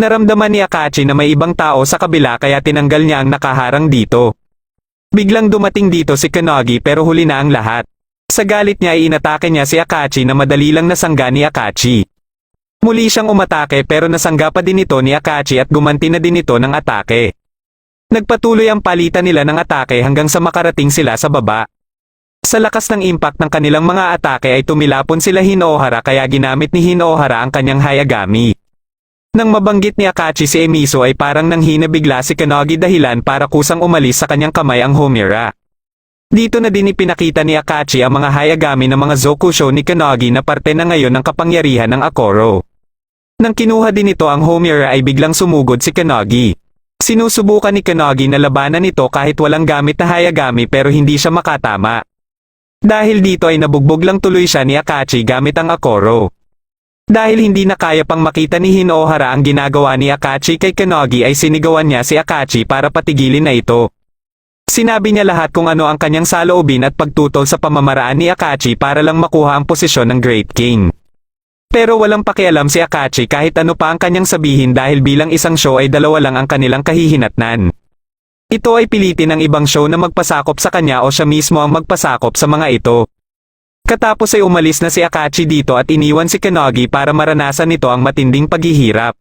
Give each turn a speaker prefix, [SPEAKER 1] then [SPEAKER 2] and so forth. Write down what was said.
[SPEAKER 1] Naramdaman ni Akachi na may ibang tao sa kabila kaya tinanggal niya ang nakaharang dito. Biglang dumating dito si Kanagi pero huli na ang lahat. Sa galit niya ay inatake niya si Akachi na madali lang nasangga ni Akachi. Muli siyang umatake pero nasangga pa din ito ni Akachi at gumanti na din ito ng atake. Nagpatuloy ang palitan nila ng atake hanggang sa makarating sila sa baba. Sa lakas ng impact ng kanilang mga atake ay tumilapon sila Hinohara kaya ginamit ni Hinohara ang kanyang Hayagami. Nang mabanggit ni Akachi si Emiso ay parang nanghina bigla si Kanagi dahilan para kusang umalis sa kanyang kamay ang Homura. Dito na din ipinakita ni Akachi ang mga Hayagami ng mga Zokusho ni Kanagi na parte na ngayon ng kapangyarihan ng Akoro. Nang kinuha din ito ang Homura ay biglang sumugod si Kanagi. Sinusubukan ni Kanagi na labanan ito kahit walang gamit na Hayagami pero hindi siya makatama. Dahil dito ay nabugbog lang tuloy siya ni Akachi gamit ang Akoro. Dahil hindi na kaya pang makita ni Hinohara ang ginagawa ni Akachi kay Kanagi ay sinigawan niya si Akachi para patigilin na ito. Sinabi niya lahat kung ano ang kanyang saloobin at pagtutol sa pamamaraan ni Akachi para lang makuha ang posisyon ng Great King. Pero walang pakialam si Akachi kahit ano pa ang kanyang sabihin dahil bilang isang show ay dalawa lang ang kanilang kahihinatnan. Ito ay pilitin ng ibang show na magpasakop sa kanya o siya mismo ang magpasakop sa mga ito. Katapos ay umalis na si Akachi dito at iniwan si Kanagi para maranasan nito ang matinding paghihirap.